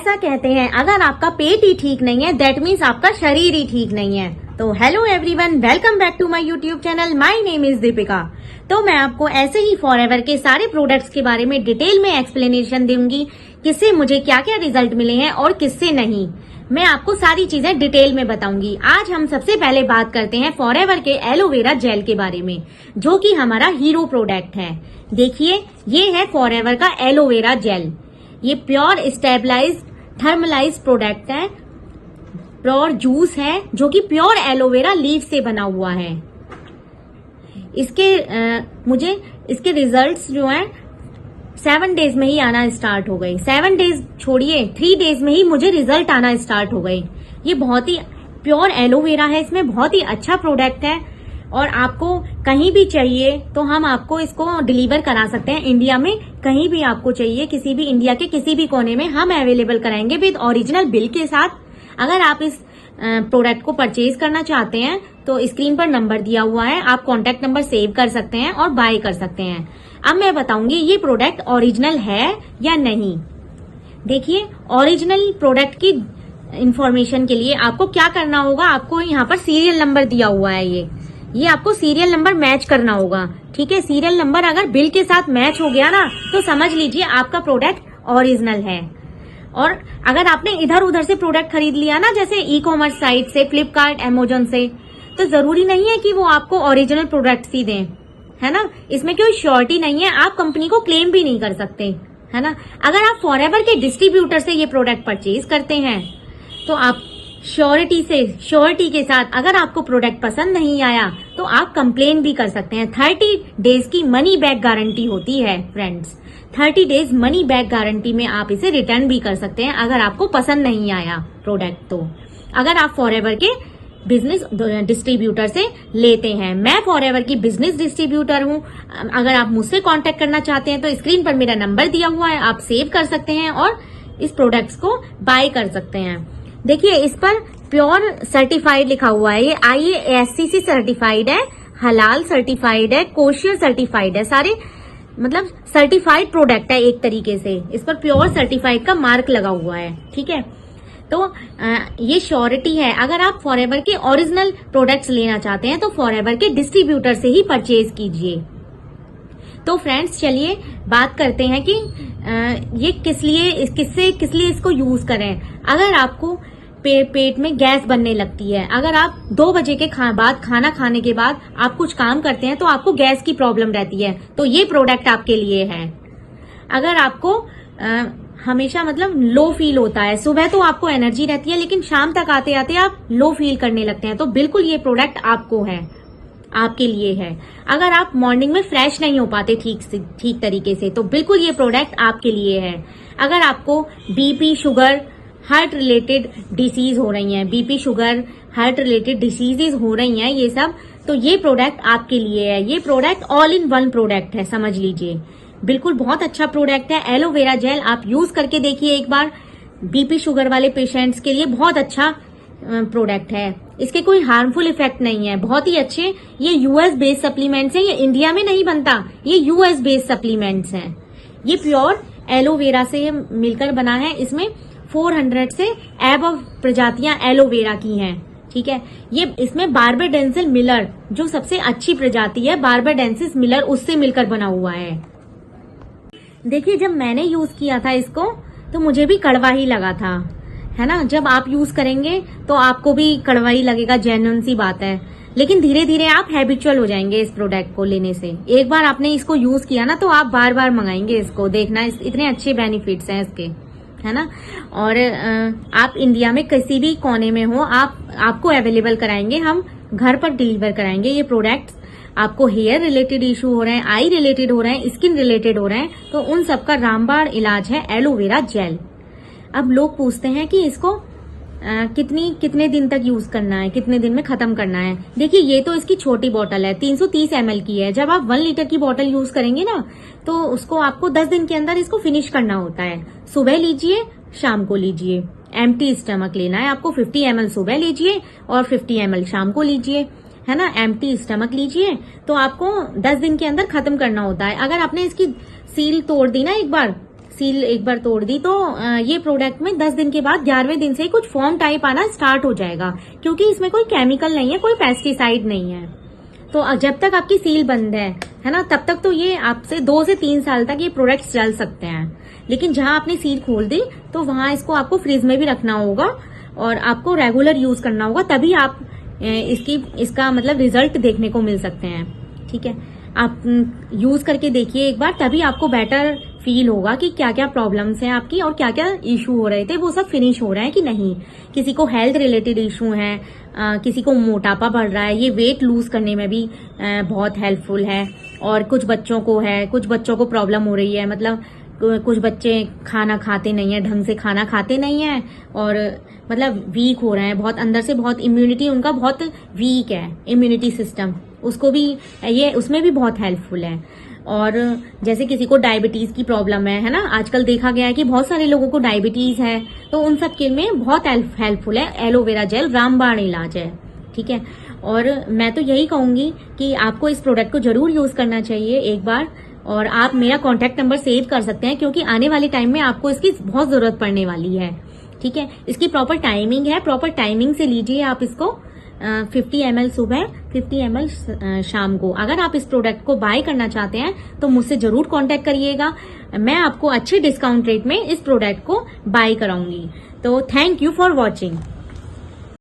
ऐसा कहते हैं अगर आपका पेट ही ठीक नहीं है दैट मीन्स आपका शरीर ही ठीक नहीं है। तो hello everyone, welcome back to my YouTube channel. My name is Deepika. तो मैं आपको ऐसे ही फॉरएवर के सारे प्रोडक्ट्स के बारे में डिटेल में एक्सप्लेनेशन दूंगी, किससे मुझे क्या क्या रिजल्ट मिले हैं और किससे नहीं। मैं आपको सारी चीजें डिटेल में बताऊंगी। आज हम सबसे पहले बात करते हैं फॉरएवर के एलोवेरा जेल के बारे में, जो कि हमारा हीरो प्रोडक्ट है। देखिए, ये है फॉरएवर का एलोवेरा जेल। ये प्योर स्टेबलाइज थर्मलाइज प्रोडक्ट है, प्योर जूस है जो कि प्योर एलोवेरा लीफ से बना हुआ है। मुझे इसके रिजल्ट्स जो हैं 7 डेज में ही आना स्टार्ट हो गए। 7 डेज छोड़िए, 3 डेज में ही मुझे रिजल्ट आना स्टार्ट हो गए। ये बहुत ही प्योर एलोवेरा है, इसमें बहुत ही अच्छा प्रोडक्ट है और आपको कहीं भी चाहिए तो हम आपको इसको डिलीवर करा सकते हैं। इंडिया में कहीं भी आपको चाहिए, किसी भी इंडिया के किसी भी कोने में हम अवेलेबल कराएंगे विद ओरिजिनल बिल के साथ। अगर आप इस प्रोडक्ट को परचेज करना चाहते हैं तो स्क्रीन पर नंबर दिया हुआ है, आप कॉन्टेक्ट नंबर सेव कर सकते हैं और बाय कर सकते हैं। अब मैं बताऊंगी ये प्रोडक्ट ओरिजिनल है या नहीं। देखिए, ओरिजिनल प्रोडक्ट की इंफॉर्मेशन के लिए आपको क्या करना होगा, आपको यहाँ पर सीरियल नंबर दिया हुआ है। ये आपको सीरियल नंबर मैच करना होगा। ठीक है, सीरियल नंबर अगर बिल के साथ मैच हो गया ना तो समझ लीजिए आपका प्रोडक्ट ओरिजिनल है। और अगर आपने इधर उधर से प्रोडक्ट खरीद लिया ना, जैसे ई कॉमर्स साइट से, फ्लिपकार्ट, अमेजोन से, तो जरूरी नहीं है कि वो आपको ओरिजिनल प्रोडक्ट ही दें, है ना। इसमें कोई श्योरिटी नहीं है, आप कंपनी को क्लेम भी नहीं कर सकते, है ना। अगर आप फॉरएवर के डिस्ट्रीब्यूटर से ये प्रोडक्ट परचेज करते हैं तो आप श्योरिटी के साथ, अगर आपको प्रोडक्ट पसंद नहीं आया तो आप कंप्लेन भी कर सकते हैं। 30 डेज की मनी बैक गारंटी होती है friends. 30 days money back guarantee में आप इसे रिटर्न भी कर सकते हैं अगर आपको पसंद नहीं आया प्रोडक्ट। तो अगर आप फॉरएवर के बिजनेस डिस्ट्रीब्यूटर से लेते हैं, मैं फॉरएवर की बिजनेस डिस्ट्रीब्यूटर हूं। अगर आप मुझसे कांटेक्ट करना चाहते हैं तो स्क्रीन पर मेरा नंबर दिया हुआ है, आप सेव कर सकते हैं और इस प्रोडक्ट्स को बाय कर सकते हैं। देखिए, इस पर प्योर सर्टिफाइड लिखा हुआ है। ये IASCC सर्टिफाइड है, हलाल सर्टिफाइड है, कोशियर सर्टिफाइड है, सारे मतलब सर्टिफाइड प्रोडक्ट है एक तरीके से। इस पर प्योर सर्टिफाइड का मार्क लगा हुआ है। ठीक है, तो ये श्योरिटी है। अगर आप फॉरएवर के ओरिजिनल प्रोडक्ट्स लेना चाहते हैं तो फॉरएवर के डिस्ट्रीब्यूटर से ही परचेज कीजिए। तो फ्रेंड्स, चलिए बात करते हैं कि ये किस लिए इसको यूज करें। अगर आपको पेट में गैस बनने लगती है, अगर आप 2 बजे के बाद खाना खाने के बाद आप कुछ काम करते हैं तो आपको गैस की प्रॉब्लम रहती है, तो ये प्रोडक्ट आपके लिए है। अगर आपको हमेशा मतलब लो फील होता है, सुबह तो आपको एनर्जी रहती है लेकिन शाम तक आते आते आप लो फील करने लगते हैं, तो बिल्कुल ये प्रोडक्ट आपको है, आपके लिए है। अगर आप मॉर्निंग में फ्रेश नहीं हो पाते ठीक तरीके से तो बिल्कुल ये प्रोडक्ट आपके लिए है। अगर आपको BP, sugar, heart related disease हो रही हैं, BP, sugar, heart related diseases हो रही हैं ये सब, तो ये प्रोडक्ट आपके लिए है। ये product all in one product है, समझ लीजिए। बिल्कुल बहुत अच्छा प्रोडक्ट है एलोवेरा जेल। आप यूज करके देखिए एक बार। बीपी, शुगर वाले पेशेंट्स के लिए बहुत अच्छा प्रोडक्ट है। इसके कोई हार्मफुल इफेक्ट नहीं है, बहुत ही अच्छे। ये US बेस्ड सप्लीमेंट्स हैं, ये इंडिया में नहीं बनता, ये US बेस्ड सप्लीमेंट्स हैं। ये प्योर एलोवेरा से मिलकर बना है। इसमें 400 से एबव प्रजातियां एलोवेरा की हैं। ठीक है, ये इसमें बार्बाडेंसिस मिलर, जो सबसे अच्छी प्रजाति है बार्बाडेंसिस मिलर, उससे मिलकर बना हुआ है। देखिए, जब मैंने यूज किया था इसको तो मुझे भी कड़वा ही लगा था, है ना। जब आप यूज करेंगे तो आपको भी कड़वा ही लगेगा, जेन्युइन सी बात है। लेकिन धीरे धीरे आप हैबिचुअल हो जाएंगे इस प्रोडक्ट को लेने से। एक बार आपने इसको यूज किया ना तो आप बार बार मंगाएंगे इसको। देखना, इतने अच्छे बेनिफिट्स हैं इसके, है ना। और आप इंडिया में किसी भी कोने में हो, आपको अवेलेबल कराएंगे, हम घर पर डिलीवर कराएंगे ये प्रोडक्ट्स। आपको हेयर रिलेटेड इशू हो रहे हैं, आई रिलेटेड हो रहे हैं, स्किन रिलेटेड हो रहे हैं, तो उन सबका रामबाण इलाज है एलोवेरा जेल। अब लोग पूछते हैं कि इसको कितने दिन तक यूज करना है, कितने दिन में खत्म करना है। देखिए, ये तो इसकी छोटी बोतल है, 330 ml की है। जब आप 1 लीटर की बोतल यूज करेंगे ना तो उसको आपको 10 दिन के अंदर इसको फिनिश करना होता है। सुबह लीजिए, शाम को लीजिए, एम्प्टी स्टमक लेना है आपको। 50 ml सुबह लीजिए और 50 ml शाम को लीजिए, है ना। एम्प्टी स्टमक लीजिए तो आपको 10 दिन के अंदर खत्म करना होता है। अगर आपने इसकी सील तोड़ दी ना, एक बार सील एक बार तोड़ दी तो ये प्रोडक्ट में 10 दिन के बाद 11वें दिन से ही कुछ फॉर्म टाइप आना स्टार्ट हो जाएगा, क्योंकि इसमें कोई केमिकल नहीं है, कोई पेस्टिसाइड नहीं है। तो जब तक आपकी सील बंद है ना, तब तक तो ये आपसे 2 से 3 साल तक ये प्रोडक्ट्स चल सकते हैं। लेकिन जहां आपने सील खोल दी तो वहां इसको आपको फ्रिज में भी रखना होगा और आपको रेगुलर यूज करना होगा, तभी आप इसका मतलब रिजल्ट देखने को मिल सकते हैं। ठीक है, आप यूज करके देखिए एक बार, तभी आपको बेटर फील होगा कि क्या क्या प्रॉब्लम्स हैं आपकी और क्या क्या इशू हो रहे थे वो सब फिनिश हो रहे हैं कि नहीं। किसी को हेल्थ रिलेटेड इशू है, किसी को मोटापा बढ़ रहा है, ये वेट लूज करने में भी बहुत हेल्पफुल है। और कुछ बच्चों को प्रॉब्लम हो रही है, मतलब कुछ बच्चे खाना खाते नहीं है, ढंग से खाना खाते नहीं है और मतलब वीक हो रहे हैं बहुत, अंदर से बहुत इम्यूनिटी उनका बहुत वीक है, इम्यूनिटी सिस्टम, उसको भी ये उसमें भी बहुत हेल्पफुल है। और जैसे किसी को डायबिटीज की प्रॉब्लम है ना, आजकल देखा गया है कि बहुत सारे लोगों को डायबिटीज है, तो उन सब के में बहुत हेल्पफुल है एलोवेरा जेल, रामबाण इलाज है। ठीक है, और मैं तो यही कहूंगी कि आपको इस प्रोडक्ट को जरूर यूज करना चाहिए एक बार, और आप मेरा कॉन्टैक्ट नंबर सेव कर सकते हैं, क्योंकि आने वाले टाइम में आपको इसकी बहुत जरूरत पड़ने वाली है। ठीक है, इसकी प्रॉपर टाइमिंग है, प्रॉपर टाइमिंग से लीजिए आप इसको। 50 ml सुबह, 50 ml शाम को। अगर आप इस प्रोडक्ट को बाय करना चाहते हैं तो मुझसे जरूर कांटेक्ट करिएगा, मैं आपको अच्छे डिस्काउंट रेट में इस प्रोडक्ट को बाय कराऊंगी। तो थैंक यू फॉर वॉचिंग।